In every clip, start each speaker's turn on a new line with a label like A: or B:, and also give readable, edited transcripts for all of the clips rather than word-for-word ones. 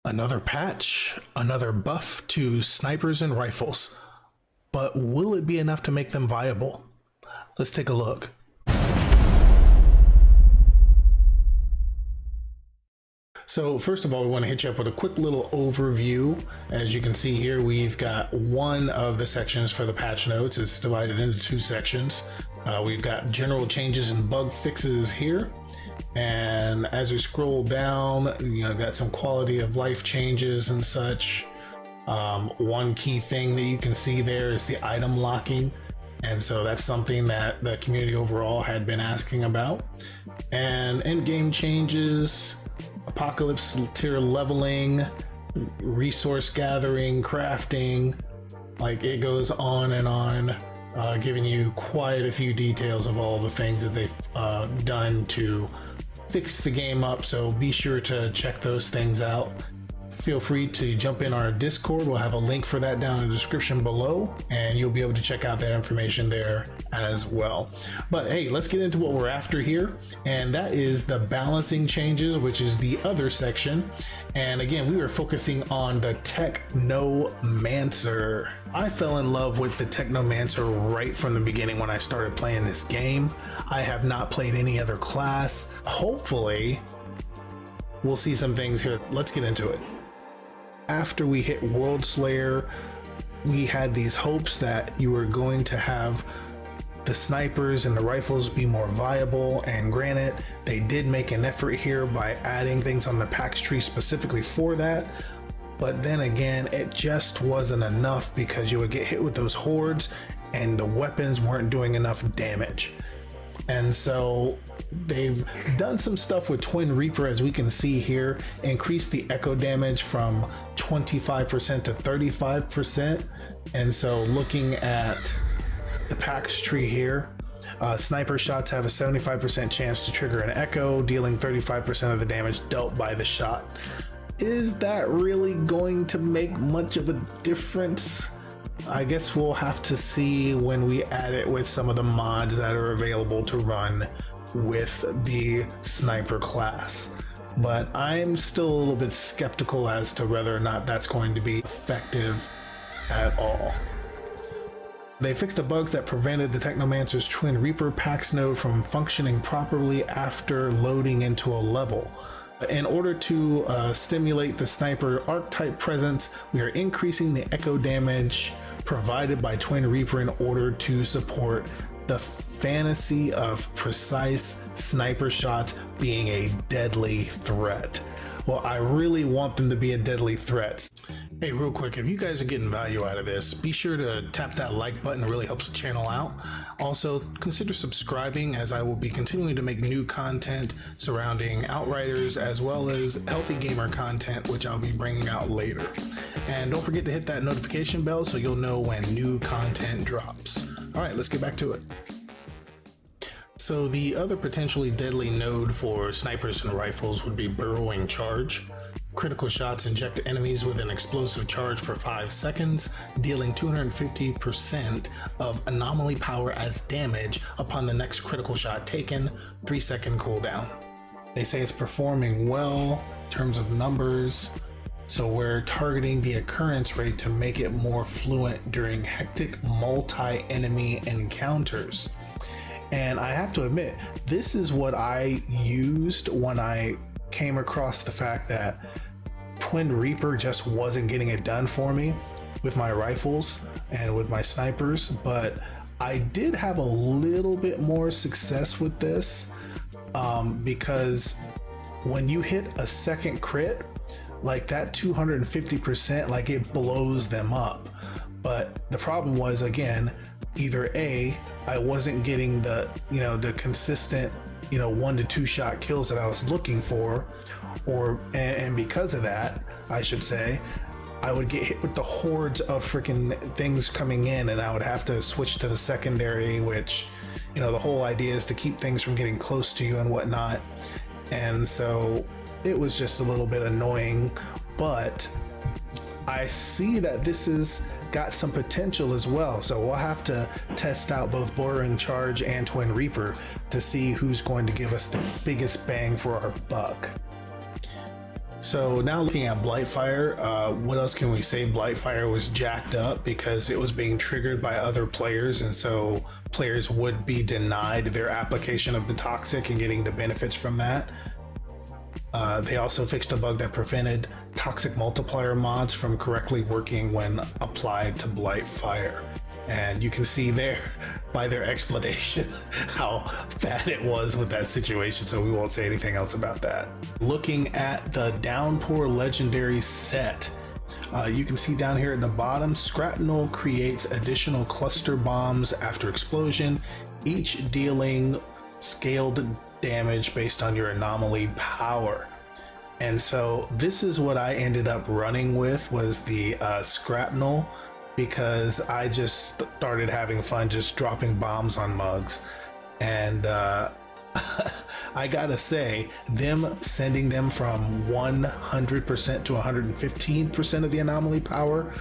A: Another patch, another buff to snipers and rifles. But will it be enough to make them viable? Let's take a look. So first of all, we want to hit you up with a quick little overview. As you can see here, we've got one of the sections for the patch notes. It's divided into two sections. We've got general changes and bug fixes here. And as we scroll down, got some quality of life changes and such. One key thing that you can see there is the item locking. And so that's something that the community overall had been asking about. And end-game changes, apocalypse tier leveling, resource gathering, crafting, like it goes on and on, giving you quite a few details of all the things that they've done to fix the game up. So be sure to check those things out. Feel free to jump in our Discord. We'll have a link for that down in the description below, and you'll be able to check out that information there as well. But hey, let's get into what we're after here, and that is the balancing changes, which is the other section. And again, we were focusing on the Technomancer. I fell in love with the Technomancer right from the beginning when I started playing this game. I have not played any other class. Hopefully, we'll see some things here. Let's get into it. After we hit World Slayer, we had these hopes that you were going to have the snipers and the rifles be more viable, and granted, they did make an effort here by adding things on the packs tree specifically for that. But then again, it just wasn't enough because you would get hit with those hordes and the weapons weren't doing enough damage. And so they've done some stuff with Twin Reaper, as we can see here, increased the echo damage from 25% to 35%. And so looking at the packs tree here, sniper shots have a 75% chance to trigger an echo, dealing 35% of the damage dealt by the shot. Is that really going to make much of a difference? I guess we'll have to see when we add it with some of the mods that are available to run with the sniper class. But I'm still a little bit skeptical as to whether or not that's going to be effective at all. They fixed the bugs that prevented the Technomancer's Twin Reaper packs node from functioning properly after loading into a level. In order to stimulate the sniper archetype presence, we are increasing the echo damage provided by Twin Reaper in order to support the fantasy of precise sniper shots being a deadly threat. Well, I really want them to be a deadly threat. Hey, real quick, if you guys are getting value out of this, be sure to tap that like button. It really helps the channel out. Also, consider subscribing, as I will be continuing to make new content surrounding Outriders, as well as healthy gamer content, which I'll be bringing out later. And don't forget to hit that notification bell so you'll know when new content drops. All right, let's get back to it. So the other potentially deadly node for snipers and rifles would be Burrowing Charge. Critical shots inject enemies with an explosive charge for 5 seconds, dealing 250% of anomaly power as damage upon the next critical shot taken, 3-second cooldown. They say it's performing well in terms of numbers, so we're targeting the occurrence rate to make it more fluent during hectic multi-enemy encounters. And I have to admit, this is what I used when I came across the fact that Twin Reaper just wasn't getting it done for me with my rifles and with my snipers. But I did have a little bit more success with this because when you hit a second crit, like that 250%, like it blows them up. But the problem was, again, either A, I wasn't getting the consistent 1 to 2 shot kills that I was looking for, and because of that, I should say, I would get hit with the hordes of freaking things coming in, and I would have to switch to the secondary, which the whole idea is to keep things from getting close to you and whatnot. And so it was just a little bit annoying, but I see that this is got some potential as well. So we'll have to test out both Burrowing Charge and Twin Reaper to see who's going to give us the biggest bang for our buck. So now looking at Blightfire, what else can we say? Blightfire was jacked up because it was being triggered by other players, and so players would be denied their application of the toxic and getting the benefits from that. They also fixed a bug that prevented toxic multiplier mods from correctly working when applied to Blightfire. And you can see there by their explanation how bad it was with that situation, so we won't say anything else about that. Looking at the Downpour legendary set, you can see down here at the bottom, Scrapnel creates additional cluster bombs after explosion, each dealing scaled damage based on your anomaly power. And so this is what I ended up running with, was the Scrapnel, because I just started having fun just dropping bombs on mugs. And I gotta say, them sending them from 100% to 115% of the anomaly power,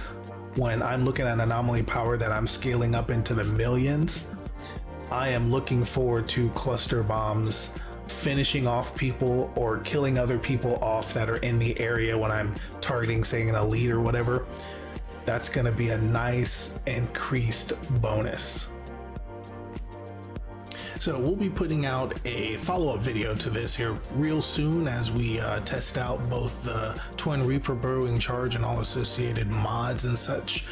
A: when I'm looking at anomaly power that I'm scaling up into the millions, I am looking forward to cluster bombs finishing off people or killing other people off that are in the area when I'm targeting, say, an elite or whatever. That's going to be a nice increased bonus. So we'll be putting out a follow-up video to this here real soon as we test out both the Twin Reaper Burrowing Charge and all associated mods and such,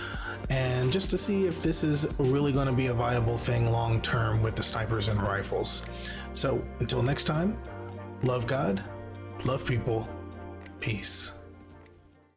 A: and just to see if this is really going to be a viable thing long term with the snipers and rifles. So until next time, love God, love people, peace.